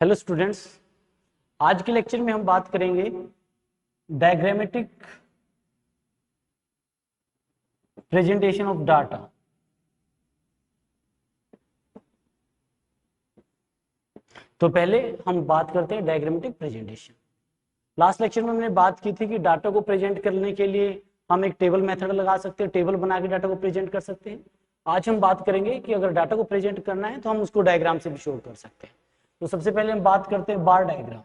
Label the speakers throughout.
Speaker 1: Hello students, आज के lecture में हम बात करेंगे डायग्रामेटिक प्रेजेंटेशन ऑफ डाटा। तो पहले हम बात करते हैं डायग्रामेटिक प्रेजेंटेशन। लास्ट लेक्चर में हमने बात की थी कि डाटा को प्रेजेंट करने के लिए हम एक टेबल मेथड लगा सकते हैं, टेबल बना के डाटा को प्रेजेंट कर सकते हैं। आज हम बात करेंगे कि अगर डाटा को प्रेजेंट करना है तो हम उसको डायग्राम से भी शो कर सकते हैं। तो सबसे पहले हम बात करते हैं बार डायग्राम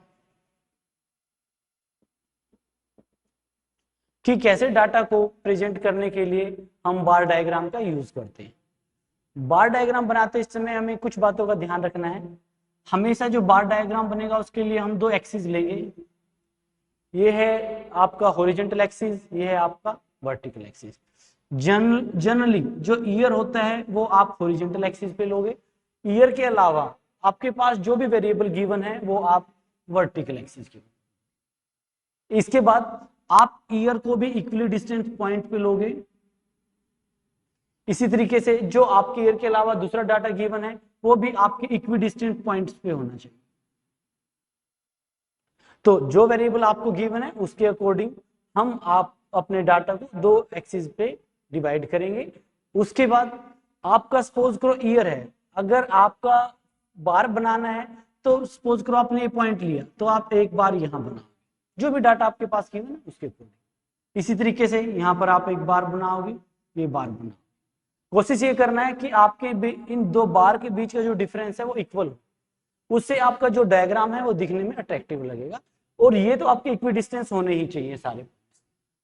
Speaker 1: कि कैसे डाटा को प्रेजेंट करने के लिए हम बार डायग्राम का यूज करते हैं। बार डायग्राम बनाते इस समय हमें कुछ बातों का ध्यान रखना है। हमेशा जो बार डायग्राम बनेगा उसके लिए हम दो एक्सिस लेंगे। ये है आपका हॉरिजॉन्टल एक्सिस, ये है आपका वर्टिकल एक्सिस। जनरली जो ईयर होता है वो आप हॉरिजॉन्टल एक्सिस पे लोगे। ईयर के अलावा आपके पास जो भी वेरिएबल गिवन है वो आप वर्टिकल एक्सिस के। इसके बाद आप ईयर को भी इक्वली डिस्टेंट पॉइंट पे लोगे। इसी तरीके से जो आपके ईयर के अलावा दूसरा डाटा गिवन है वो भी आपके इक्वी डिस्टेंट पॉइंट्स पे होना चाहिए। तो जो वेरिएबल आपको गिवन है उसके अकॉर्डिंग हम आप अपने डाटा को दो एक्सिस पे डिवाइड करेंगे। उसके बाद आपका सपोज करो ईयर है, अगर आपका बार बनाना है तो सपोज करो आपने ये पॉइंट लिया तो आप एक बार यहां बनाओ जो भी डाटा आपके पास गिवन है उसके अकॉर्डिंग। इसी तरीके से यहां पर आप एक बार बनाओगे, ये बार बनाओ। कोशिश ये करना है कि आपके इन दो बार के बीच का जो डिफरेंस है वो इक्वल हो, उससे आपका जो डायग्राम है वो दिखने में अट्रैक्टिव लगेगा। और ये तो आपके इक्वी डिस्टेंस होने ही चाहिए सारे।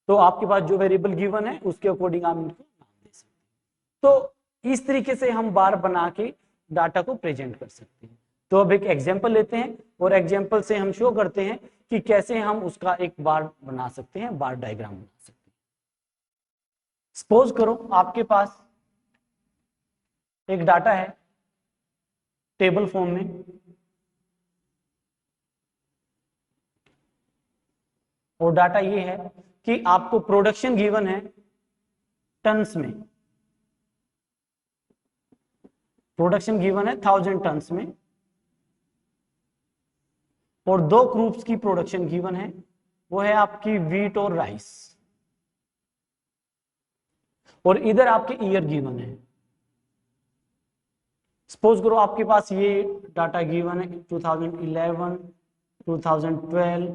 Speaker 1: तो आपके पास जो वेरिएबल गिवन है उसके अकॉर्डिंग आप इनको नाम दे सकते हैं। तो इस तरीके से हम बार बना के डाटा को प्रेजेंट कर सकते हैं। तो अब एक एग्जाम्पल लेते हैं और एग्जाम्पल से हम शो करते हैं कि कैसे हम उसका एक बार बना सकते हैं, बार डायग्राम बना सकते हैं। सपोज करो आपके पास एक डाटा है टेबल फॉर्म में, और डाटा ये है कि आपको प्रोडक्शन गिवन है टन्स में। प्रोडक्शन गिवन है 1000 टन्स में, और दो ग्रुप्स की प्रोडक्शन गिवन है, वो है आपकी वीट और राइस। और इधर आपके ईयर गिवन है। सपोज करो आपके पास ये डाटा गिवन है 2011, 2012,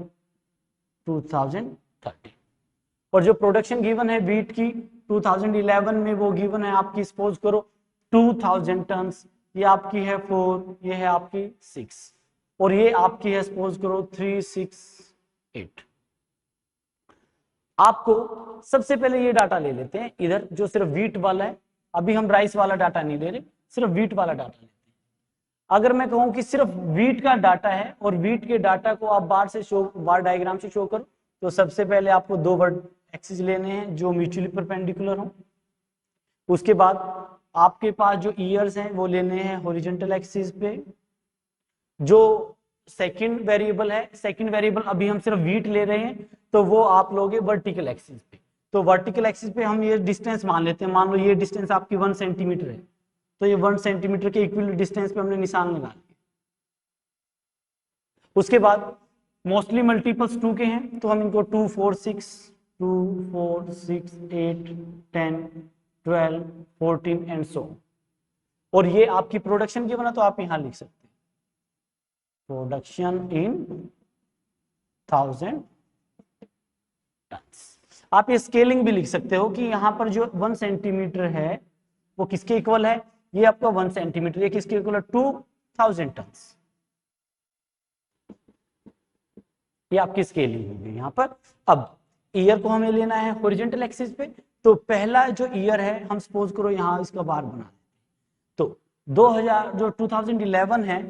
Speaker 1: 2013, और जो प्रोडक्शन गिवन है वीट की 2011 में वो गिवन है आपकी सपोज करो 2000 टन्स। ये आपकी है 4, ये है आपकी 6, और ये आपकी है सपोज करो 368। आपको सबसे पहले ये डाटा ले लेते हैं इधर जो सिर्फ वीट वाला है। अभी हम राइस वाला डाटा नहीं ले रहे, सिर्फ वीट वाला डाटा लेते हैं। अगर मैं कहूं कि सिर्फ वीट का डाटा है और वीट के डाटा को आप बार डायग्राम से शो करो, तो सबसे पहले आपको दो वर्ड एक्सिस लेने हैं जो म्यूचुअली परपेंडिकुलर हो। उसके बाद आपके पास जो ईयर्स हैं वो लेने हैं हॉरिजॉन्टल एक्सिस पे। जो सेकंड वेरिएबल है, सेकंड वेरिएबल अभी हम सिर्फ वीट ले रहे हैं तो वो आप लोगे वर्टिकल एक्सिस पे। तो वर्टिकल एक्सिस पे हम ये डिस्टेंस मान लेते हैं, मान लो ये डिस्टेंस आपकी 1 सेंटीमीटर है, तो ये 1 सेंटीमीटर के इक्वल डिस्टेंस पे हमने निशान लगा लिया। उसके बाद मोस्टली मल्टीपल्स 2 के हैं तो हम इनको 2, 4, 6, 2, 4, 6, 8, 10, 12, 14 एंड सो। और ये आपकी प्रोडक्शन की बना तो आप यहां लिख सकते हैं प्रोडक्शन इन 1000 टन्स। आप ये स्केलिंग भी लिख सकते हो कि यहां पर जो 1 सेंटीमीटर है वो किसके इक्वल है, ये आपका 1 सेंटीमीटर, ये किसके इक्वल है 2000 टन्स। ये आपकी स्केलिंग होगी यहाँ पर। अब ईयर को हमें लेना है हॉरिजॉन्टल एक्सिस पे, तो पहला जो ईयर है हम सपोज करो यहाँ इसका बार बना दें, तो 2000 जो 2011 है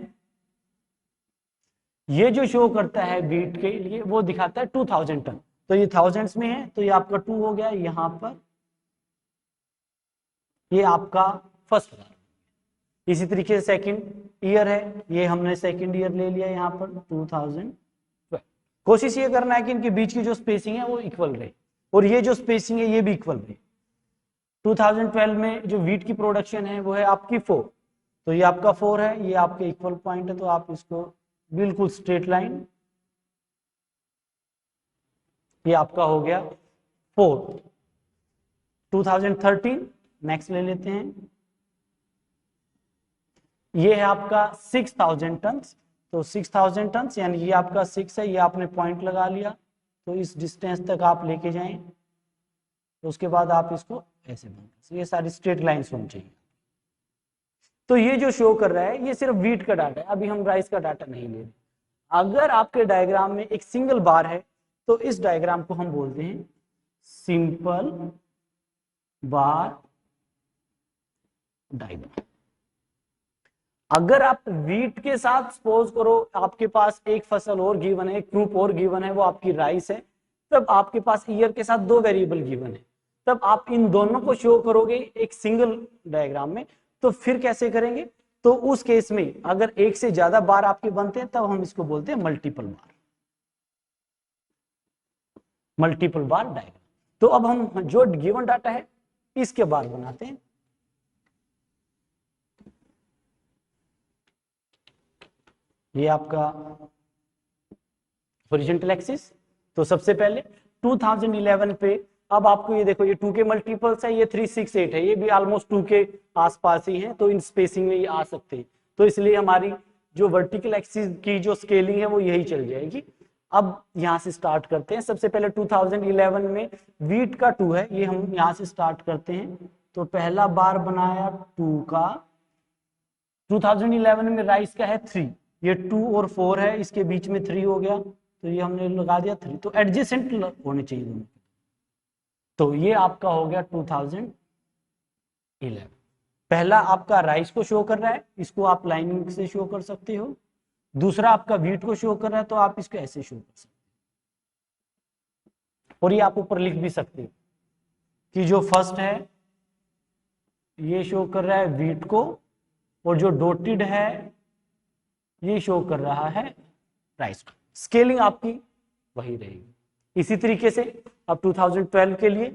Speaker 1: ये जो शो करता है बीट के लिए वो दिखाता है 2000 टन। तो ये थाउजेंड्स में है तो ये आपका 2 हो गया यहाँ पर, ये आपका फर्स्ट बार। इसी तरीके से सेकंड ईयर है, ये हमने सेकंड ईयर ले लिया यहाँ पर 2012। कोशिश ये करना है कि इनके बीच की जो स्पेसिंग है वो इक्वल रहे, और ये जो स्पेसिंग है ये भी इक्वल रहे। 2012 में जो वीट की प्रोडक्शन है वो है आपकी 4, तो ये आपका 4 है, ये आपके इक्वल पॉइंट है, तो आप इसको बिल्कुल स्ट्रेट लाइन, ये आपका हो गया 4। 2013 नेक्स्ट ले लेते हैं, ये है आपका 6000 टन। तो 6000 टन यानी ये आपका 6 है, ये आपने पॉइंट लगा लिया, तो इस डिस्टेंस तक आप लेके जाएं, तो उसके बाद आप इसको ऐसे बना, ये सारी स्ट्रेट लाइंस होनी चाहिए। तो ये जो शो कर रहा है ये सिर्फ वीट का डाटा है, अभी हम राइस का डाटा नहीं ले रहे। अगर आपके डायग्राम में एक सिंगल बार है तो इस डायग्राम को हम बोलते हैं सिंपल बार डायग्राम। अगर आप वीट के साथ सपोज करो आपके पास एक फसल और गिवन है, एक ग्रुप और गिवन है, वो आपकी राइस है, तब आपके पास ईयर के साथ 2 वेरिएबल गिवन है, तब आप इन दोनों को शो करोगे एक सिंगल डायग्राम में। तो फिर कैसे करेंगे? तो उस केस में अगर एक से ज्यादा बार आपके बनते हैं तब हम इसको बोलते हैं मल्टीपल बार, मल्टीपल बार डायग्राम। तो अब हम जो गिवन डाटा है इसके बार बनाते हैं। ये आपका हॉरिजॉन्टल एक्सिस। तो सबसे पहले 2011 पे, अब आपको ये देखो ये 2 के मल्टीपल्स है, ये 368 है, ये भी ऑलमोस्ट 2 के आसपास ही है, तो इन स्पेसिंग में ये आ सकते हैं, तो इसलिए हमारी जो वर्टिकल एक्सिस की जो स्केलिंग है वो यही चल जाएगी। अब यहां से स्टार्ट करते हैं। सबसे पहले 2011 में वीट का 2 है, ये हम यहां से स्टार्ट करते हैं। तो पहला बार बनाया 2 का। 2011 में राइस का है 3, ये 2 और 4 है, इसके बीच में 3 हो गया, तो ये हमने लगा दिया 3, तो एडजेसेंट होने चाहिए दोनों। तो ये आपका हो गया 2011। पहला आपका राइस को शो कर रहा है, इसको आप लाइनिंग से शो कर सकते हो। दूसरा आपका वीट को शो कर रहा है, तो आप इसको ऐसे शो कर सकते हो। और ये आप ऊपर लिख भी सकते हो कि जो फर्स्ट है ये शो कर रहा है वीट को, और जो डॉटेड है ये शो कर रहा है राइस को। स्केलिंग आपकी वही रहेगी। इसी तरीके से अब 2012 के लिए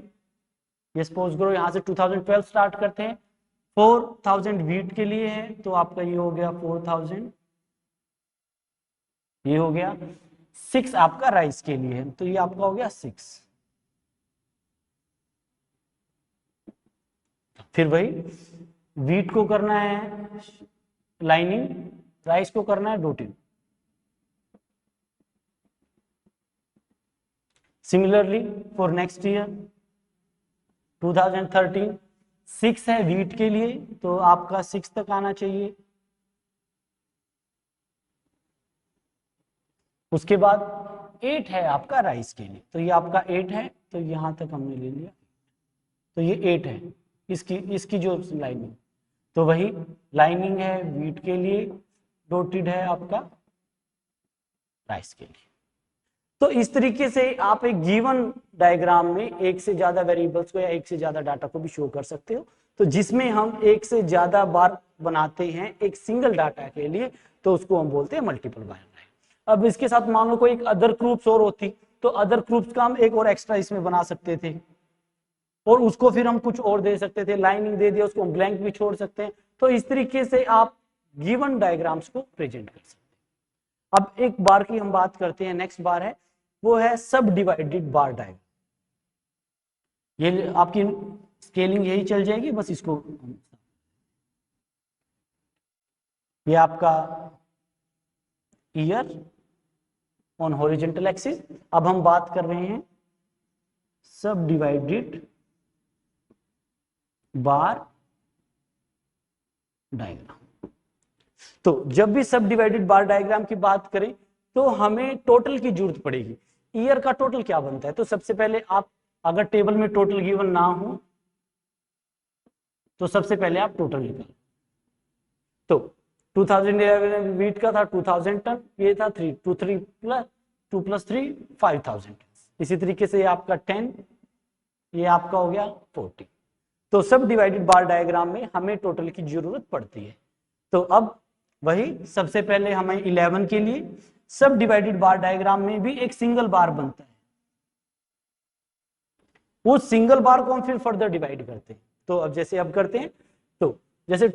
Speaker 1: ये सपोज करो यहां से 2012 स्टार्ट करते हैं। 4000 वीट के लिए है, तो आपका ये हो गया 4000, ये हो गया 6 आपका राइस के लिए है, तो ये आपका हो गया 6। फिर वही वीट को करना है लाइनिंग, राइस को करना है डॉटिंग। सिमिलरली फॉर नेक्स्ट ईयर 2013 6 है वीट के लिए, तो आपका 6 तक आना चाहिए। उसके बाद 8 है आपका राइस के लिए, तो ये आपका 8 है, तो यहां तक हमने ले लिया, तो ये 8 है इसकी जो लाइनिंग। तो वही लाइनिंग है वीट के लिए, डॉटेड है आपका राइस के लिए। तो इस तरीके से आप एक गिवन डायग्राम में एक से ज्यादा वेरिएबल्स को या एक से ज्यादा डाटा को भी शो कर सकते हो। तो जिसमें हम एक से ज्यादा बार बनाते हैं एक सिंगल डाटा के लिए, तो उसको हम बोलते हैं मल्टीपल बार। अब इसके साथ मान लो कोई एक अदर ग्रुप्स और होती, तो अदर ग्रुप्स का हम एक और एक्स्ट्रा इसमें बना सकते थे, और उसको फिर हम कुछ और दे सकते थे, लाइनिंग दे दिया, उसको हम ब्लैंक भी छोड़ सकते हैं। तो इस तरीके से आप गिवन डायग्राम्स को प्रेजेंट कर सकते हैं। अब एक बार की हम बात करते हैं, नेक्स्ट बार है वो है सब डिवाइडेड बार डायग्राम। ये आपकी स्केलिंग यही चल जाएगी, बस इसको, ये आपका ईयर ऑन हॉरिजॉन्टल एक्सिस। अब हम बात कर रहे हैं सब डिवाइडेड बार डायग्राम। तो जब भी सब डिवाइडेड बार डायग्राम की बात करें तो हमें टोटल की जरूरत पड़ेगी। ईयर का टोटल क्या बनता है? तो सबसे पहले आप अगर टेबल में टोटल गिवन ना हो तो सबसे पहले आप टोटल निकालो। तो 2011 वीट का था 2000 टन, ये था 3 2 प्लस 3 5000। इसी तरीके से ये आपका 10, ये आपका हो गया 40। तो सब डिवाइडेड बार डायग्राम में हमें टोटल की जरूरत पड़ती है। तो अब वही सबसे पहले हमें 11 के लिए सब डिवाइडेड बार डायग्राम में भी एक सिंगल बार बनता है, वो सिंगल बार को हम फिर फर्दर डिवाइड करते हैं। तो अब जैसे अब करते हैं, तो जैसे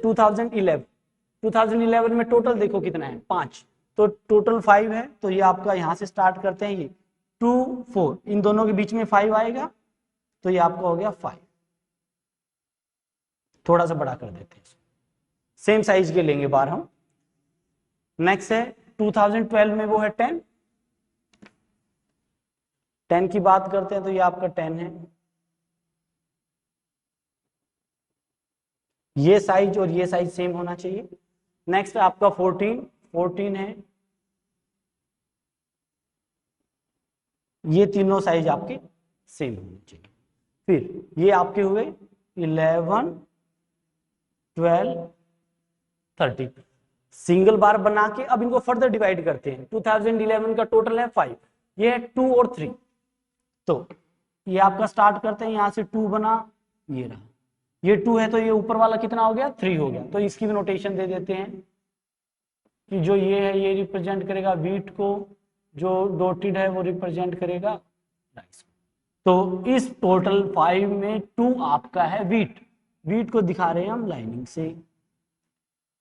Speaker 1: 2011 में टोटल देखो कितना है 5, तो टोटल 5 है, तो ये आपका यहाँ से स्टार्ट करते हैं, ये 2 4, इन दोनों के बीच में 5 आएगा, तो ये आपका हो गया 5। थोड़ा सा बड़ा कर देते हैं, सेम साइज के लेंगे बार हम। नेक्स्ट है 2012 में वो है 10, 10 की बात करते हैं तो ये आपका 10 है, ये साइज और ये साइज सेम होना चाहिए। नेक्स्ट आपका 14, 14 है, ये तीनों साइज आपके सेम होने चाहिए। फिर ये आपके हुए 11, 12, 13, सिंगल बार बना के अब इनको फर्दर डिवाइड करते हैं। 2011 का टोटल है 5, ये है 2 और 3, तो ये आपका स्टार्ट करते हैं, यहां से 2 बना, ये रहा, ये 2 है, तो ये ऊपर वाला कितना हो गया, 3 हो गया। तो इसकी भी नोटेशन दे देते हैं कि जो ये है ये रिप्रेजेंट करेगा वीट को, जो डॉटेड है वो रिप्रेजेंट करेगा राइस को। तो इस टोटल 5 में 2 आपका है वीट, वीट को दिखा रहे हैं हम लाइनिंग से।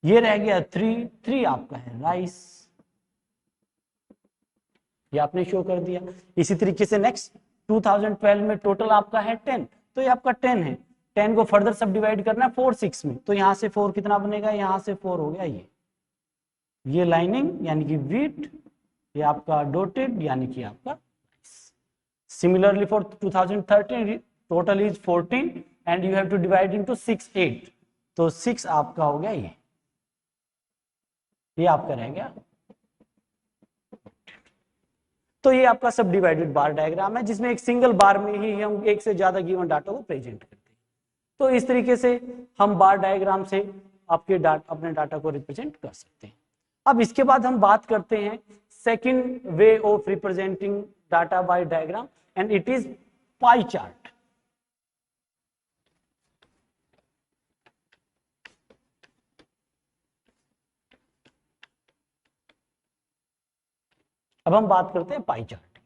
Speaker 1: ये रह गया 3, 3 आपका है राइस, ये आपने शो कर दिया। इसी तरीके से नेक्स्ट 2012 में टोटल आपका है 10, तो ये आपका 10 है, 10 को फर्दर सब डिवाइड करना है 4 6 में, तो यहां से 4 कितना बनेगा, यहां से 4 हो गया, ये लाइनिंग यानी कि वीट, ये आपका डॉटेड यानी कि आपका rice. Similarly for 2013 total is 14 and you have to divide into 6 8, तो 6 आपका हो गया, ये आपका रह गया। तो ये आपका सब डिवाइडेड बार डायग्राम है, जिसमें एक सिंगल बार में ही हम एक से ज्यादा गिवन डाटा को प्रेजेंट करते हैं। तो इस तरीके से हम बार डायग्राम से अपने डाटा को रिप्रेजेंट कर सकते हैं। अब इसके बाद हम बात करते हैं second way of representing data by diagram, and it is pie chart. अब हम बात करते हैं pie chart.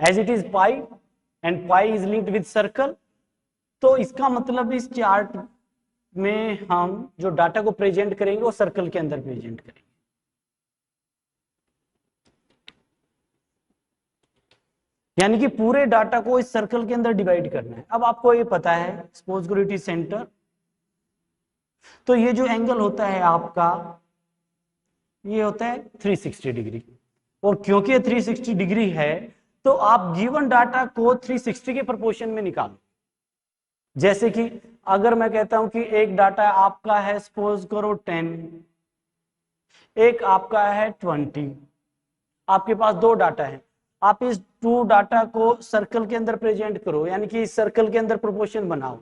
Speaker 1: As it is pie and pie is linked with circle, तो इसका मतलब इस चार्ट में हम जो डाटा को प्रेजेंट करेंगे वो सर्कल के अंदर प्रेजेंट करेंगे। यानी कि पूरे डाटा को इस सर्कल के अंदर डिवाइड करना है। अब आपको ये पता है सपोज करो इट इज सेंटर, तो ये जो एंगल होता है आपका ये होता है 360 डिग्री, और क्योंकि 360 डिग्री है तो आप गिवन डाटा को 360 के प्रोपोर्शन में निकालो। जैसे कि अगर मैं कहता हूं कि एक डाटा आपका है सपोज करो 10, एक आपका है 20, आपके पास 2 डाटा है, आप इस 2 डाटा को सर्कल के अंदर प्रेजेंट करो, यानी कि इस सर्कल के अंदर प्रोपोर्शन बनाओ।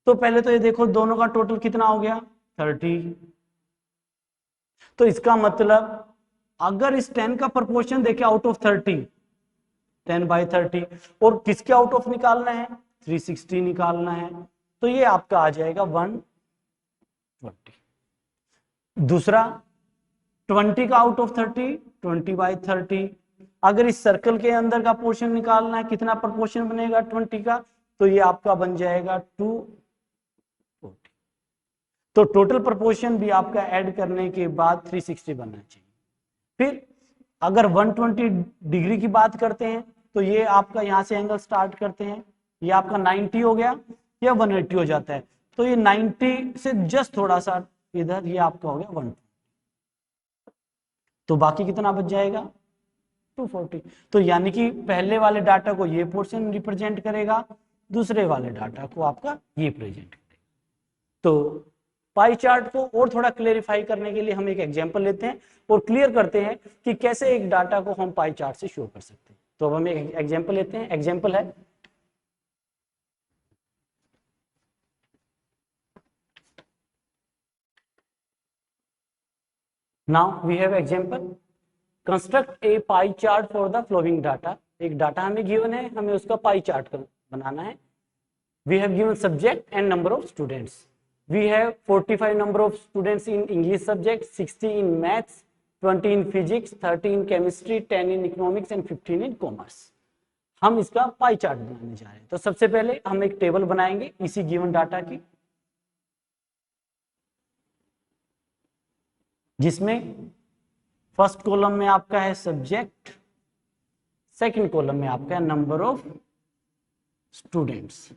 Speaker 1: तो पहले तो ये देखो दोनों का टोटल कितना हो गया, 30। तो इसका मतलब अगर इस 10 का प्रोपोर्शन देखे आउट ऑफ 30, 10/30, और किसके आउट ऑफ निकालना है, 360 निकालना है, तो ये आपका आ जाएगा 120। दूसरा 20 का आउट ऑफ 30, 20/30, अगर इस सर्कल के अंदर का पोर्शन निकालना है, कितना प्रोपोर्शन बनेगा 20 का, तो ये आपका बन जाएगा 240। तो टोटल प्रोपोर्शन भी आपका ऐड करने के बाद 360 बनना चाहिए। फिर अगर 120 डिग्री की बात करते हैं तो ये आपका यहां से एंगल स्टार्ट करते हैं, ये आपका 90 हो गया या 180 हो जाता है, तो ये 90 से जस्ट थोड़ा सा इधर ये आपका हो गया 120, तो बाकी कितना बच जाएगा 240। तो यानी कि पहले वाले डाटा को ये पोर्शन रिप्रेजेंट करेगा, दूसरे वाले डाटा को आपका ये प्रेजेंट करेगा। तो पाई चार्ट को और थोड़ा क्लेरिफाई करने के लिए हम एक एग्जांपल लेते हैं और क्लियर करते हैं कि कैसे एक डाटा को हम पाई चार्ट से शो कर सकते हैं। तो अब हम एक एग्जांपल लेते हैं। एग्जांपल है now we have example, construct a pie chart for the following data. एक डाटा हमें गिवन है, हमें उसका पाई चार्ट बनाना है। We have given subject and number of students. We have 45 number of students in English subject, 60 in maths, 20 in physics, 30 in chemistry, 10 in economics and 15 in commerce। हम इसका pie chart बनाने जा रहे हैं। तो सबसे पहले हम एक टेबल बनाएंगे इसी गिवन डाटा की। जिसमें फर्स्ट कॉलम में आपका है सब्जेक्ट, सेकंड कॉलम में आपका है नंबर ऑफ स्टूडेंट्स।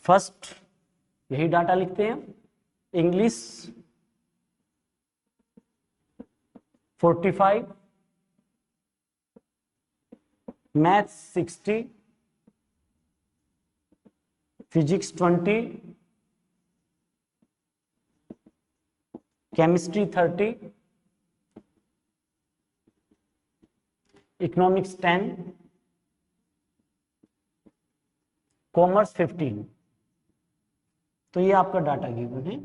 Speaker 1: फर्स्ट यही डाटा लिखते हैं, English 45, maths 60, physics 20, chemistry 30, economics 10, commerce 15। तो ये आपका डाटा गिवन है।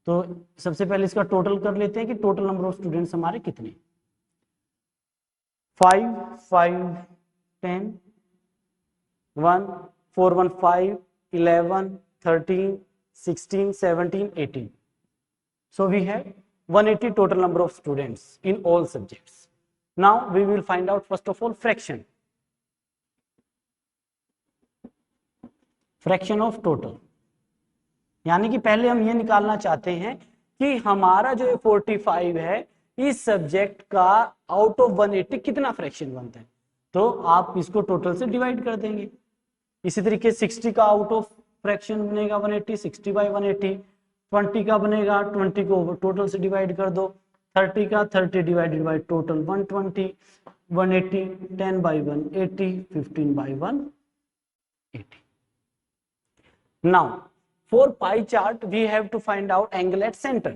Speaker 1: तो सबसे पहले इसका टोटल कर लेते हैं कि टोटल नंबर ऑफ स्टूडेंट्स हमारे कितने। 5 5 10 1 4 1 5 11 13 16 17 18। So we have 180 total number of students in all subjects. Now we will find out first of all fraction. Fraction of total, यानी कि पहले हम ये निकालना चाहते हैं कि हमारा जो 45 है इस सब्जेक्ट का आउट ऑफ 180 कितना फ्रैक्शन बनता है। तो आप इसको टोटल से डिवाइड कर देंगे। इसी तरीके 60 का आउट ऑफ फ्रैक्शन बनेगा 180, 60 बाई 180। 20 का बनेगा 20 को टोटल से डिवाइड कर दो। 30 का 30 divided by total 120, 180 10 by 180, 15 by 180। Now for pie chart we have to find out angle at center.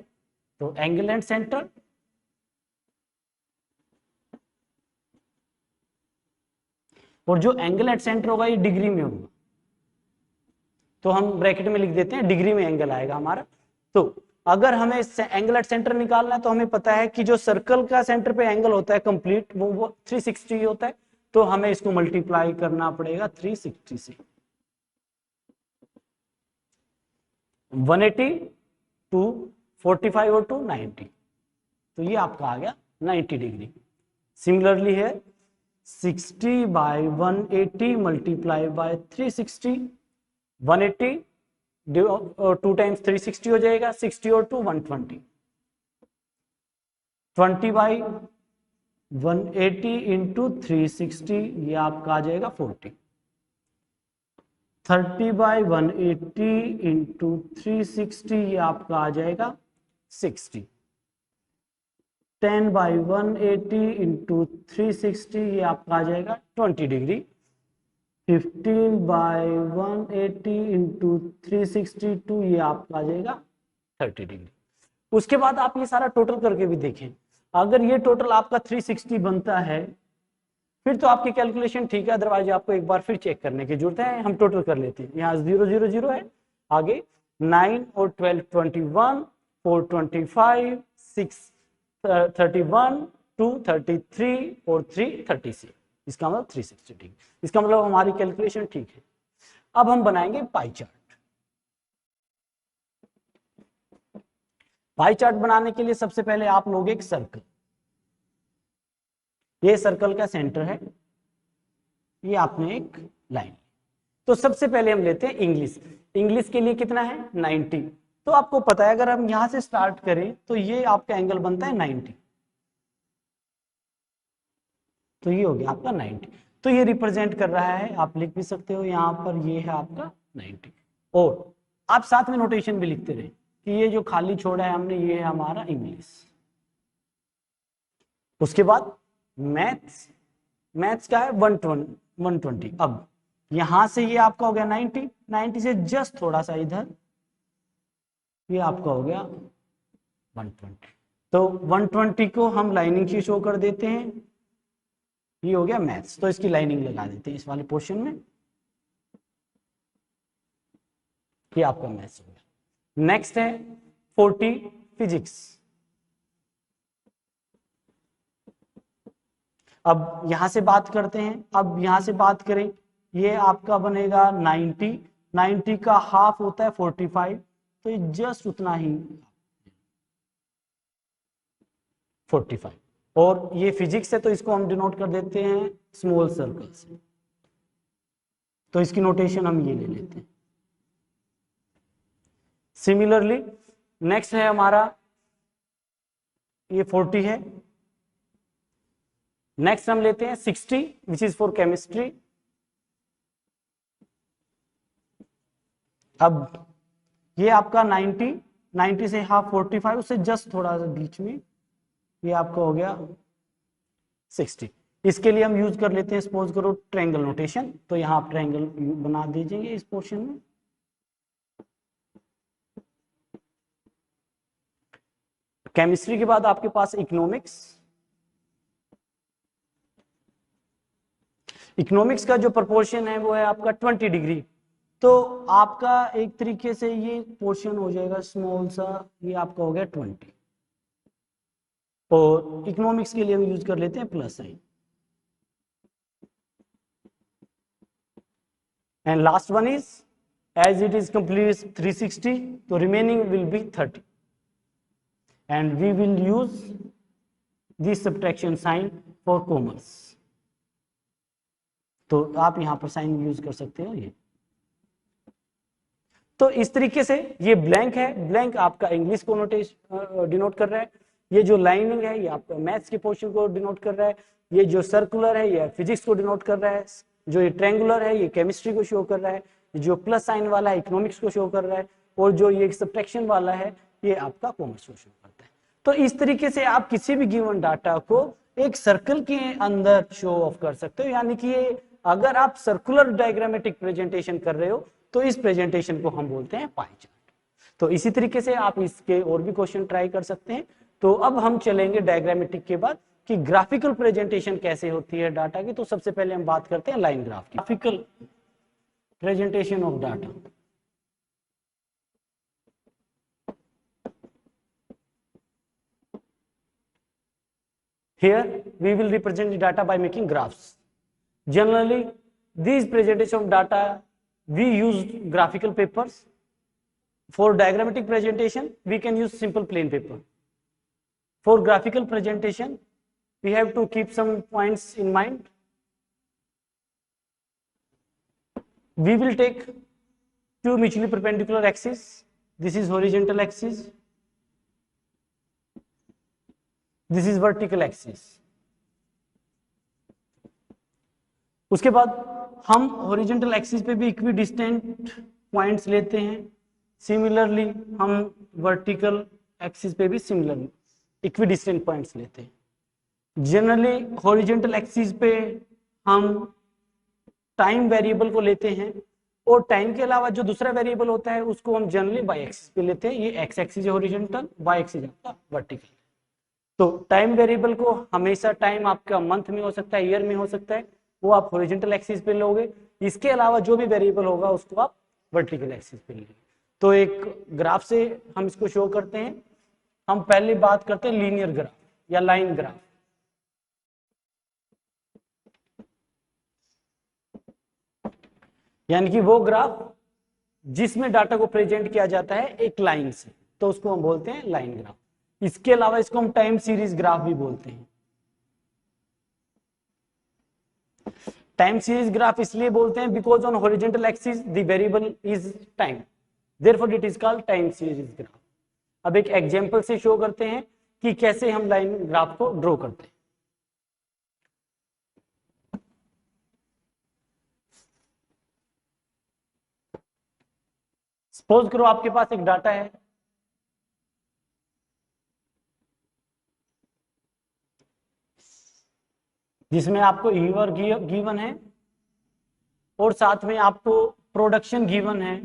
Speaker 1: तो angle at center और जो एंगल एट सेंटर होगा ये डिग्री में होगा, तो हम ब्रैकेट में लिख देते हैं डिग्री में एंगल आएगा हमारा। तो अगर हमें एंगल एट सेंटर निकालना है तो हमें पता है कि जो सर्कल का सेंटर पे एंगल होता है कंप्लीट वो 360 होता है। तो हमें इसको मल्टीप्लाई करना पड़ेगा 360 से। 180 टू 45 और टू 90, तो ये आपका आ गया 90 डिग्री। सिमिलरली है 60 बाई 180 मल्टीप्लाई बाय 360, 180 2 टाइम्स 360 हो जाएगा, 60 और 2 120, 20 बाई 180 इंटू 360 ये आपका आ जाएगा 40, 30 बाई 180 इंटू 360 ये आपका आ जाएगा 60, 10 बाई 180 इंटू 360 ये आपका आ जाएगा 20 डिग्री, 15 बाई 180 इंटू 362 ये आपका आ जाएगा 30 डिग्री। उसके बाद आप ये सारा टोटल करके भी देखें, अगर ये टोटल आपका 360 बनता है फिर तो आपकी कैलकुलेशन ठीक है, अदरवाइज आपको एक बार फिर चेक करने की जरूरत है। हम टोटल कर लेते हैं। यहाँ 0 0 0 है, आगे 9 और 12 21, 4 25, 6 31, 2 33 और 3 36, इसका मतलब 360 डिग्री। इसका मतलब हमारी कैलकुलेशन ठीक है। अब हम बनाएंगे पाई चार्ट। पाई चार्ट बनाने के लिए सबसे पहले आप लोगे एक सर्कल, ये सर्कल का सेंटर है, ये आपने एक लाइन। तो सबसे पहले हम लेते हैं इंग्लिश। इंग्लिश के लिए कितना है 90। तो आपको पता है अगर हम यहां से स्टार्ट करें तो ये आपका एंगल बनता है 90, तो ये हो गया आपका 90। तो ये रिप्रेजेंट कर रहा है, आप लिख भी सकते हो यहाँ पर, ये है आपका 90। और आप साथ में नोटेशन भी लिखते रहे कि ये जो खाली छोड़ा है हमने ये है हमारा इंग्लिश। उसके बाद मैथ्स, मैथ्स का है 120। अब यहां से ये आपका हो गया 90, 90 से जस्ट थोड़ा सा इधर ये आपका हो गया 120। तो 120 को हम लाइनिंग से शो कर देते हैं, ये हो गया मैथ्स। तो इसकी लाइनिंग लगा देते हैं इस वाले पोर्शन में, ये आपका मैथ्स हो गया। नेक्स्ट है 40 फिजिक्स। अब यहां से बात करते हैं, अब यहां से बात करें ये आपका बनेगा 90, 90 का हाफ होता है 45, तो ये जस्ट उतना ही 45। और ये फिजिक्स है तो इसको हम डिनोट कर देते हैं स्मॉल सर्कल से, तो इसकी नोटेशन हम ये ले लेते हैं। सिमिलरली नेक्स्ट है हमारा ये 40 है। नेक्स्ट हम लेते हैं 60 विच इज फॉर केमिस्ट्री। अब ये आपका 90 से हाफ 45, उससे जस्ट थोड़ा सा बीच में ये आपका हो गया 60। इसके लिए हम यूज कर लेते हैं, सपोज करो ट्रायंगल नोटेशन, तो यहाँ आप ट्रायंगल बना दीजिए इस पोर्शन में। केमिस्ट्री के बाद आपके पास इकोनॉमिक्स। इकोनॉमिक्स का जो प्रोपोर्शन है वो है आपका 20 डिग्री। तो आपका एक तरीके से ये पोर्शन हो जाएगा स्मॉल सा, ये आपका हो गया 20। और इकोनॉमिक्स के लिए हम यूज कर लेते हैं plus sign. And last one is as it is complete 360, तो remaining will be 30 and we will use this subtraction sign for commerce. तो आप यहां पर साइन यूज कर सकते हो ये। तो इस तरीके से ये ब्लैंक है, ब्लैंक आपका इंग्लिश को डिनोट कर रहा है। ये जो लाइनिंग है ये आपका मैथ्स के पोर्शन को डिनोट कर रहा है। ये जो सर्कुलर है ये फिजिक्स को डिनोट कर रहा है। जो ये ट्रायंगुलर है ये केमिस्ट्री को शो कर रहा है। जो प्लस साइन वाला है इकोनॉमिक्स को शो कर रहा है। और जो ये सब्ट्रैक्शन वाला है ये आपका कॉमर्स को शो करता है। तो इस तरीके से आप किसी भी गिवन डाटा को एक सर्कल के अंदर शो ऑफ कर सकते हो। यानी कि अगर आप सर्कुलर डायग्रामेटिक प्रेजेंटेशन कर रहे हो तो इस प्रेजेंटेशन को हम बोलते हैं पाई चार्ट। तो इसी तरीके से आप इसके और भी क्वेश्चन ट्राई कर सकते हैं। तो अब हम चलेंगे डायग्रामेटिक के बाद कि ग्राफिकल प्रेजेंटेशन कैसे होती है डाटा की। तो सबसे पहले हम बात करते हैं लाइन ग्राफ की। Graphical presentation of data. Here we will represent the data by making graphs. Generally, these presentation of data we use graphical papers. For diagrammatic presentation, we can use simple plain paper. For graphical presentation, we have to keep some points in mind. We will take two mutually perpendicular axes. This is horizontal axis. This is vertical axis. उसके बाद हम horizontal axis पे भी equidistant points लेते हैं। Similarly हम vertical axis पे भी सिमिलरली इक्विडिस्टेंट पॉइंट्स लेते हैं। जनरली horizontal axis पे हम टाइम वेरिएबल को लेते हैं और टाइम के अलावा जो दूसरा वेरिएबल होता है उसको हम जनरली वाई एक्सिस पे लेते हैं। ये एक्स एक्सिस है होरिजेंटल, वाई एक्सिस आपका वर्टिकल। तो टाइम वेरिएबल को हमेशा टाइम आपका मंथ में हो सकता है, ईयर में हो सकता है, वो आप हॉरिजॉन्टल एक्सिस पे लोगे। इसके अलावा जो भी वेरिएबल होगा उसको आप वर्टिकल एक्सिस पे लेंगे। तो एक ग्राफ से हम इसको शो करते हैं। हम पहले बात करते हैं लीनियर ग्राफ या लाइन ग्राफ। यानी कि वो ग्राफ जिसमें डाटा को प्रेजेंट किया जाता है एक लाइन से, तो उसको हम बोलते हैं लाइन ग्राफ। इसके अलावा इसको हम टाइम सीरीज ग्राफ भी बोलते हैं। टाइम सीरीज ग्राफ इसलिए बोलते हैं because on horizontal axis the variable is time, therefore it is called time series graph. अब एक एग्जांपल से शो करते हैं कि कैसे हम लाइन ग्राफ को ड्रॉ करते हैं। सपोज करो आपके पास एक डाटा है जिसमें आपको ईयर गिवन है और साथ में आपको प्रोडक्शन गिवन है,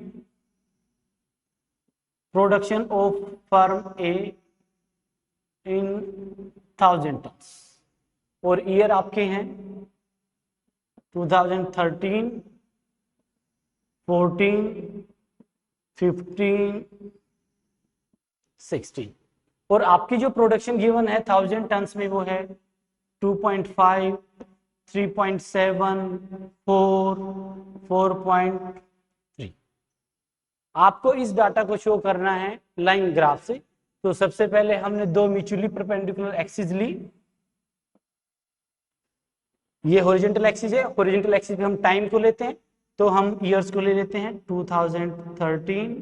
Speaker 1: production of firm A in 1000 tons, और ईयर आपके हैं 2013, 14, 15, 16, और आपकी जो प्रोडक्शन गिवन है 1000 टन्स में वो है 2.5, 3.7, 4, 4.3। आपको इस डाटा को शो करना है लाइन ग्राफ से। तो सबसे पहले हमने दो म्यूचुअली परपेंडिकुलर एक्सिस ली। ये हॉरिजॉन्टल एक्सिस है, हॉरिजॉन्टल एक्सिस पे हम टाइम को लेते हैं, तो हम ईयर्स को ले लेते हैं 2013,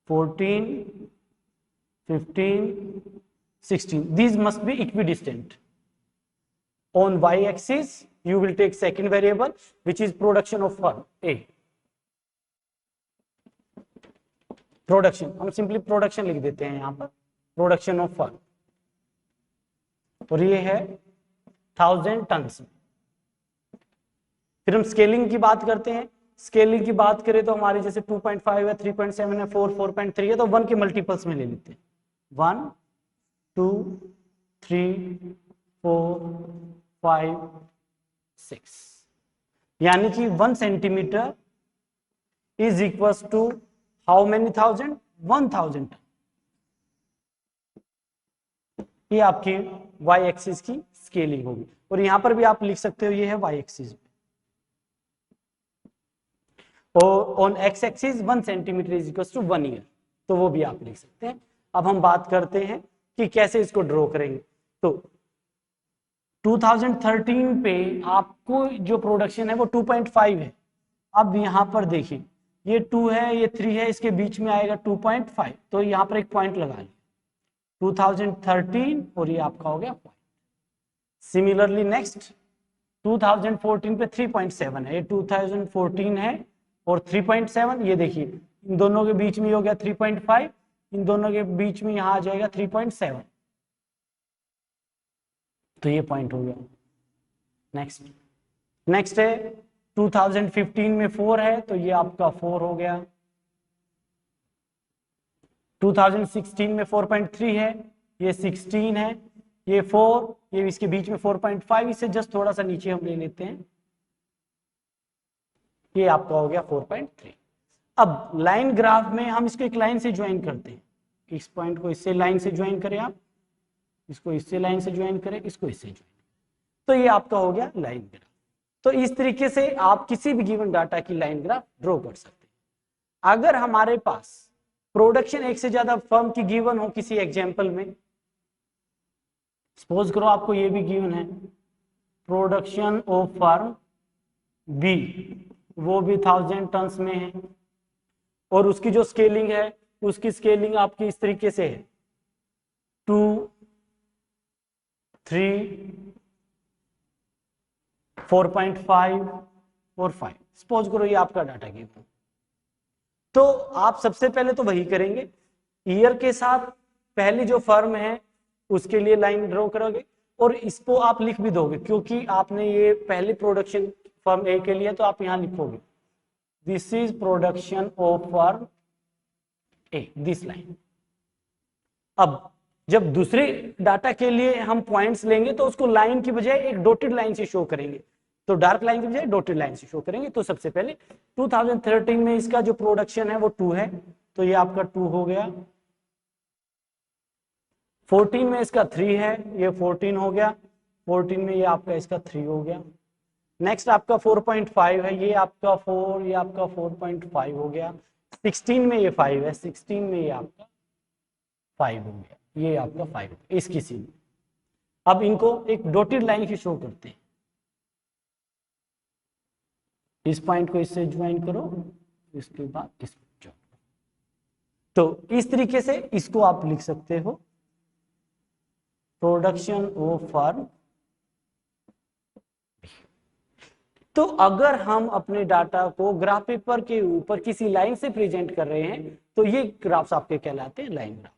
Speaker 1: 14, 15, 16. These must be equidistant. On y-axis, you will take second variable, which is production of firm A. Production, हम सिंपली प्रोडक्शन लिख देते हैं यहां पर, प्रोडक्शन ऑफ फर्म, और ये है 1000 टन्स में। फिर हम स्केलिंग की बात करते हैं। स्केलिंग की बात करें तो हमारी जैसे 2.5 है, 3.7 है, 4, 4.3 है, तो 1 के मल्टीपल्स में ले लेते हैं। 1, 2, 3, 4, 5, 6, यानी कि 1 centimetre is equal to how many thousand, 1000 ton. ये आपकी y एक्सिस की स्केलिंग होगी, और यहां पर भी आप लिख सकते हो ये है y एक्सिस, और on x axis 1 centimetre is equal to 1 year, तो वो भी आप लिख सकते हैं। अब हम बात करते हैं कि कैसे इसको ड्रॉ करेंगे। तो 2013 पे आपको जो प्रोडक्शन है वो 2.5 है। अब यहां पर देखिए ये 2 है, ये 3 है, इसके बीच में आएगा 2.5, तो यहां पर एक पॉइंट लगा लिया 2013, और ये आपका हो गया पॉइंट। सिमिलरली नेक्स्ट 2014 पे 3.7 है, ये 2014 है और 3.7, ये देखिए इन दोनों के बीच में हो गया 3.5, इन दोनों के बीच में यहां आ जाएगा 3.7, तो ये पॉइंट हो गया। नेक्स्ट है 2015 में 4 है, तो ये आपका 4 हो गया। 2016 में 4.3 है, ये 16 है, ये 4, ये इसके बीच में 4.5, इससे जस्ट थोड़ा सा नीचे हम ले लेते हैं, ये आपका हो गया 4.3। अब लाइन ग्राफ में हम इसको एक लाइन से ज्वाइन करते हैं, इस पॉइंट को इससे लाइन से ज्वाइन करें, आप इसको इससे लाइन से ज्वाइन करें, इसको इससे ज्वाइन, तो ये आपका हो गया लाइन ग्राफ। तो इस तरीके से आप किसी भी गिवन डाटा की लाइन ग्राफ ड्रॉ कर सकते हैं। अगर हमारे पास प्रोडक्शन एक से ज्यादा फर्म की गिवन हो किसी एग्जांपल में, सपोज करो आपको ये भी गिवन है प्रोडक्शन ऑफ फर्म बी, वो भी 1000 टन्स में है, और उसकी जो स्केलिंग है उसकी स्केलिंग आपकी इस तरीके से है 2, 3, 4.5 और 5। सपोज करो ये आपका डाटा गिवन, तो आप सबसे पहले तो वही करेंगे, ईयर के साथ पहली जो फर्म है उसके लिए लाइन ड्रॉ करोगे, और इसको आप लिख भी दोगे क्योंकि आपने ये पहली प्रोडक्शन फर्म ए के लिए, तो आप यहां लिखोगे this is production of firm A, this line. अब जब दूसरे डाटा के लिए हम पॉइंट्स लेंगे तो उसको लाइन की बजाय एक डॉटेड लाइन से शो करेंगे, तो डार्क लाइन की बजाय डॉटेड लाइन से शो करेंगे। तो सबसे पहले 2013 में इसका जो प्रोडक्शन है वो 2 है, तो ये आपका 2 हो गया। 14 में इसका 3 है, ये 14 हो गया। 14 में ये आपका इसका 3 हो गया। नेक्स्ट आपका 4.5 है, ये आपका 4, ये आपका 4.5 हो गया। 16 में ये 5 है, 16 में ये आपका 5 हो गया, ये आपका 5 इसकी सी। अब इनको एक डॉटेड लाइन से शो करते हैं, इस पॉइंट को इससे ज्वाइन करो, इसके बाद इसको ज्वाइन करो। तो इस तरीके से इसको आप लिख सकते हो प्रोडक्शन ऑफ फर्म। तो अगर हम अपने डाटा को ग्राफ पेपर के ऊपर किसी लाइन से प्रेजेंट कर रहे हैं तो ये ग्राफ्स आपके कहलाते हैं लाइन ग्राफ।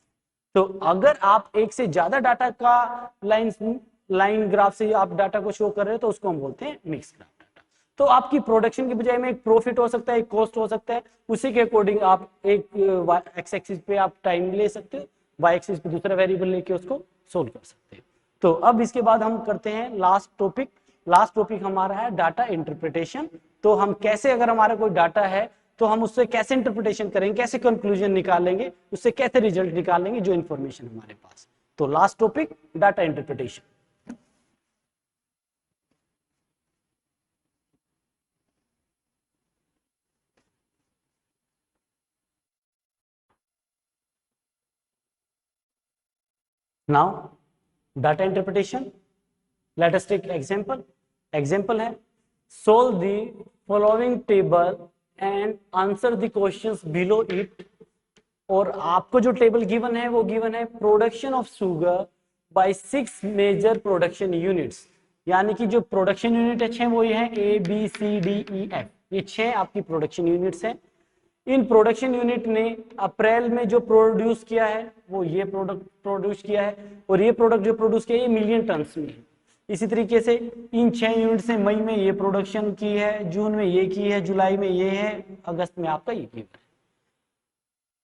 Speaker 1: तो अगर आप एक से ज्यादा डाटा का लाइन ग्राफ से आप डाटा को शो कर रहे हो तो उसको हम बोलते हैं मिक्स ग्राफ डाटा। तो आपकी प्रोडक्शन की बजाय में एक प्रॉफिट हो सकता है, एक कॉस्ट हो सकता है, उसी के अकॉर्डिंग आप एक एक्स एक्सिस पे आप टाइम ले सकते हो, वाई एक्सिस पे दूसरा वेरिएबल लेके उसको सोल्व कर सकते हो। तो अब इसके बाद हम करते हैं लास्ट टॉपिक। लास्ट टॉपिक हमारा है डाटा इंटरप्रिटेशन। तो हम कैसे, अगर हमारा कोई डाटा है तो हम उससे कैसे इंटरप्रिटेशन करेंगे, कैसे कंक्लूजन निकालेंगे, उससे कैसे रिजल्ट निकालेंगे जो इंफॉर्मेशन हमारे पास। तो last topic data interpretation. Now data interpretation, let us take example है solve the following table and answer the questions below it और आपको जो टेबल गिवन है वो गिवन है production of sugar by 6 major production units, यानी कि जो प्रोडक्शन यूनिट है 6 वो ये है ABCDEF, ये 6 आपकी प्रोडक्शन यूनिट्स हैं। इन प्रोडक्शन यूनिट ने अप्रैल में जो प्रोड्यूस किया है वो ये प्रोडक्ट प्रोड्यूस किया है, और ये प्रोडक्ट जो प्रोड्यूस किया है ये मिलियन टन्स में है। इसी तरीके से इन 6 यूनिट से मई में ये प्रोडक्शन की है, जून में ये की है, जुलाई में ये है, अगस्त में आपका ये की है।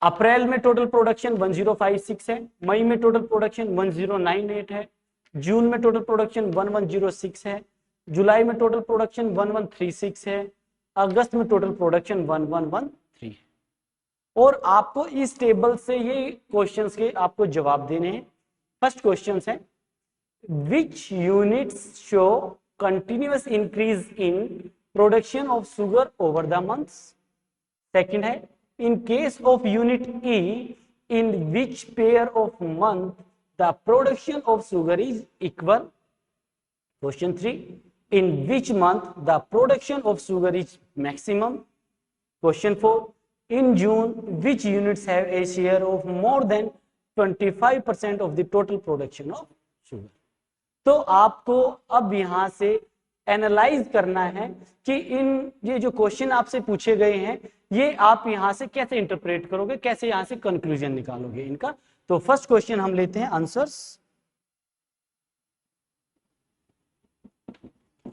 Speaker 1: अप्रैल में टोटल प्रोडक्शन 1056 है, मई में टोटल प्रोडक्शन 1098 है, जून में टोटल प्रोडक्शन 1106 है, जुलाई में टोटल प्रोडक्शन 1136 है, अगस्त में टोटल प्रोडक्शन 1113 है। और आपको इस टेबल से ये क्वेश्चंस के आपको जवाब देने हैं। फर्स्ट क्वेश्चन है which units show continuous increase in production of sugar over the months. Second है in case of unit E, in which pair of month the production of sugar is equal. Question 3, in which month the production of sugar is maximum. Question 4, in June which units have a share of more than 25% of the total production of sugar. तो आपको अब यहां से analyse करना है कि ये जो क्वेश्चन आपसे पूछे गए हैं ये आप यहां से कैसे इंटरप्रेट करोगे, कैसे यहां से कंक्लूजन निकालोगे इनका। तो फर्स्ट क्वेश्चन हम लेते हैं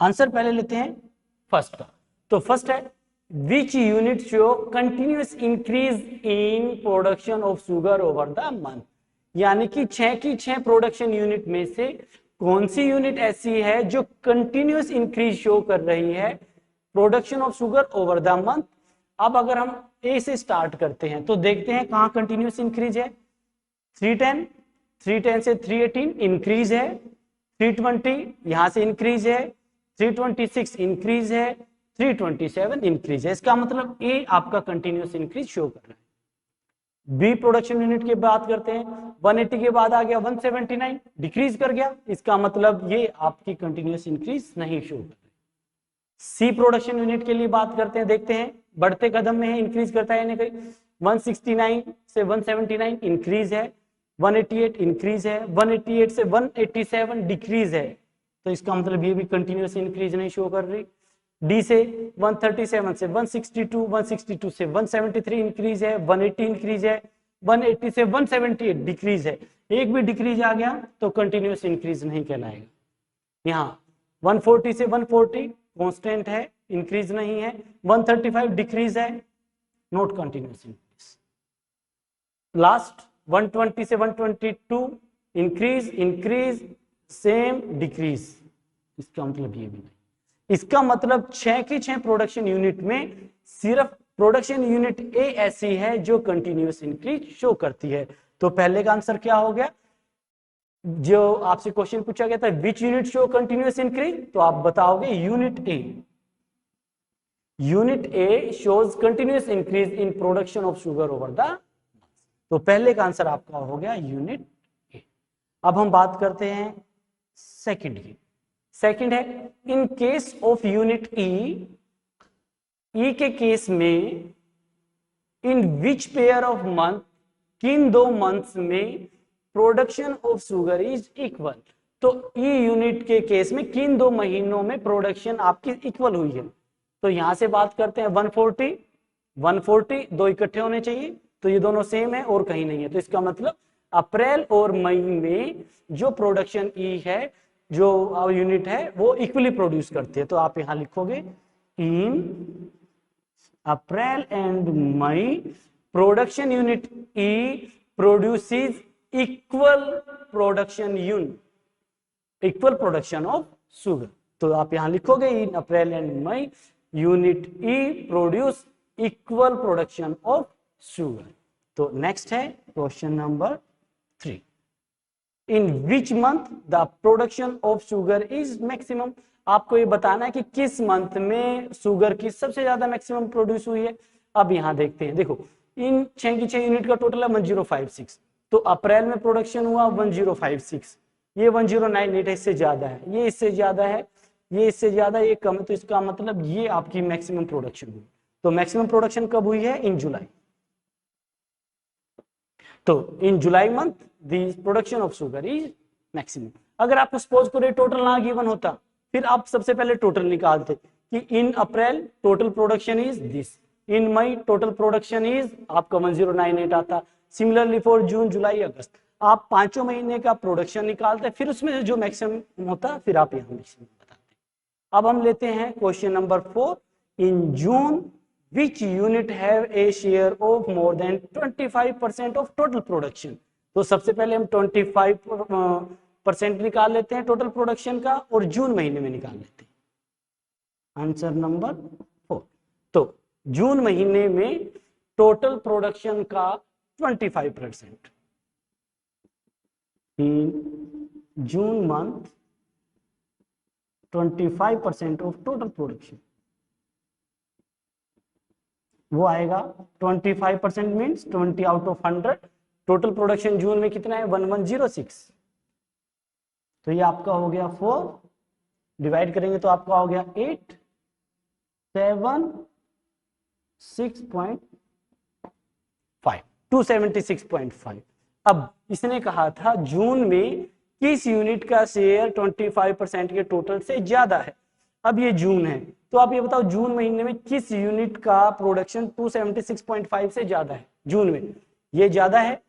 Speaker 1: आंसर पहले लेते हैं फर्स्ट का। तो फर्स्ट है which unit show continuous increase in production of sugar over the month, यानी कि 6 की 6 प्रोडक्शन यूनिट में से कौन सी यूनिट ऐसी है जो कंटिन्यूअस इंक्रीज शो कर रही है production of sugar over the month. अब अगर हम ए से स्टार्ट करते हैं तो देखते हैं कहां कंटिन्यूअस इंक्रीज है। 310 से 318 इंक्रीज है, 320 यहां से इंक्रीज है, 326 इंक्रीज है, 327 इंक्रीज है। इसका मतलब ए आपका कंटिन्यूअस इंक्रीज शो कर रहा है। बी प्रोडक्शन यूनिट की बात करते हैं, 180 के बाद आ गया 179 डिक्रीज कर गया, इसका मतलब ये आपकी कंटिन्यूअस इंक्रीज नहीं शो कर रही। सी प्रोडक्शन यूनिट के लिए बात करते हैं, देखते हैं बढ़ते कदम में है, इंक्रीज करता है नहीं, 169 से 179 इंक्रीज है, 188 इंक्रीज है, 188 से 187 डिक्रीज है, तो इसका मतलब ये भी कंटिन्यूअस इंक्रीज नहीं शो कर रही। डी से 137 से 162, 162 से 173 इंक्रीज है, 180 इंक्रीज है, 180 से 178 डिक्रीज है, एक भी डिक्रीज आ गया तो कंटिन्यूअस इंक्रीज नहीं कहलाएगा। यहाँ 140 से 140 कांस्टेंट है, इंक्रीज नहीं है, 135 डिक्रीज है, नॉट कंटिन्यूअस इंक्रीज। लास्ट 120 से 122 इंक्रीज सेम डिक्रीज, इसका मतलब ये भी नहीं। इसका मतलब 6 की 6 प्रोडक्शन यूनिट में सिर्फ प्रोडक्शन यूनिट ए ऐसी है जो कंटिन्यूअस इंक्रीज शो करती है। तो पहले का आंसर क्या हो गया, जो आपसे क्वेश्चन पूछा गया था which unit show continuous increase, तो आप बताओगे unit A shows continuous increase in production of sugar over the, तो पहले का आंसर आपका हो गया यूनिट ए। अब हम बात करते हैं सेकंड की। सेकंड है इन केस ऑफ यूनिट ई के केस में इन विच पेयर ऑफ मंथ, किन दो मंथ्स में production of sugar is equal. तो ई यूनिट के केस में किन दो महीनों में प्रोडक्शन आपकी इक्वल हुई है। तो यहां से बात करते हैं 140 दो इकट्ठे होने चाहिए, तो ये दोनों सेम है और कहीं नहीं है, तो इसका मतलब अप्रैल और मई में जो प्रोडक्शन ई है, जो यूनिट है, वो इक्वली प्रोड्यूस करती है। तो आप यहां लिखोगे in April and May production unit E produces equal production of sugar. तो आप यहां लिखोगे in April and May unit E produce equal production of sugar. तो नेक्स्ट है question number 3, in which month the production of sugar is maximum. आपको ये बताना है कि किस मंथ में शुगर की सबसे ज्यादा मैक्सिमम प्रोड्यूस हुई है। अब यहां देखते हैं, देखो इन 6 की 6 यूनिट का टोटल है 1056, तो अप्रैल में प्रोडक्शन हुआ 1056, ये 1098 है, इससे ज्यादा है, ये इससे ज्यादा है, ये इससे ज्यादा, ये कम है, तो इसका मतलब ये आपकी मैक्सिमम प्रोडक्शन हुई। तो मैक्सिमम प्रोडक्शन कब हुई है, इन जुलाई। तो in July month the production of sugar is maximum. अगर आपको सपोज करो टोटल ना गिवन होता, फिर आप सबसे पहले टोटल निकालते कि in April total production is this, in May total production is आपका 1098 आता। सिमिलरली फॉर जून जुलाई अगस्त, आप 5 महीने का प्रोडक्शन निकालते, फिर उसमें से जो मैक्सिमम होता फिर आप यहाँ मैक्सिमम बताते। अब हम लेते हैं question number 4। In June which unit have a share of more than 25% of total production। तो सबसे पहले हम 25% निकाल लेते हैं टोटल प्रोडक्शन का और जून महीने में निकाल लेते हैं। Answer number 4। तो जून महीने में टोटल प्रोडक्शन का 25%, in June month 25% of total production, वो आएगा 25% means 20 out of 100। Total production June में कितना है 1106, तो ये आपका हो गया 4, डिवाइड करेंगे तो आपका हो गया 276.5। अब इसने कहा था जून में किस यूनिट का शेयर 25% के टोटल से ज्यादा है। अब ये जून है, तो आप ये बताओ जून महीने में किस यूनिट का प्रोडक्शन 276.5 से ज्यादा है। जून में ये ज्यादा है,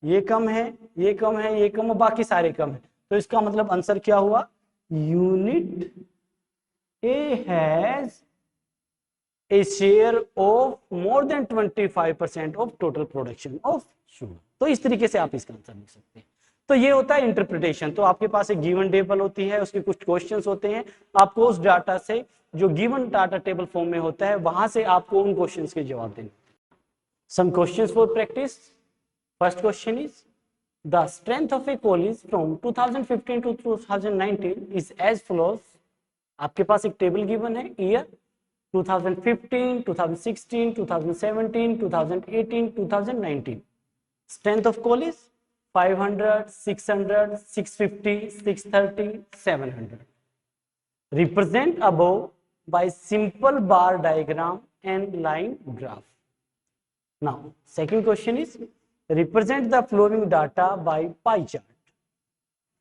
Speaker 1: ये कम है, ये कम है, ये कम है, बाकी सारे कम है। तो इसका मतलब आंसर क्या हुआ, unit A has a share of more than 25% of total production of sugar. तो इस तरीके से आप इसका आंसर लिख सकते हैं। तो ये होता है इंटरप्रिटेशन। तो आपके पास एक गिवन टेबल होती है, उसके कुछ क्वेश्चंस होते हैं, आपको उस डाटा से जो गिवन डाटा टेबल फॉर्म में होता है वहां से आपको उन क्वेश्चंस के जवाब देने। Some questions for practice. First question is the strength of a college from 2015 to 2019 is as follows. आपके पास एक टेबल गिवन है, year 2015, 2016, 2017, 2018, 2019। Strength of college 500, 600, 650, 630, 700. Represent above by simple bar diagram and line graph. Now, second question is represent the following data by pie chart.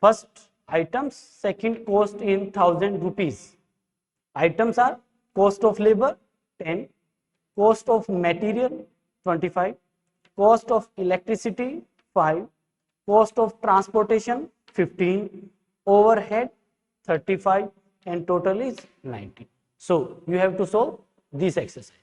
Speaker 1: First items, second cost in 1000 rupees. Items are cost of labor 10, cost of material 25, cost of electricity 5, cost of transportation 15, overhead 35, and total is 90. So you have to solve this exercise.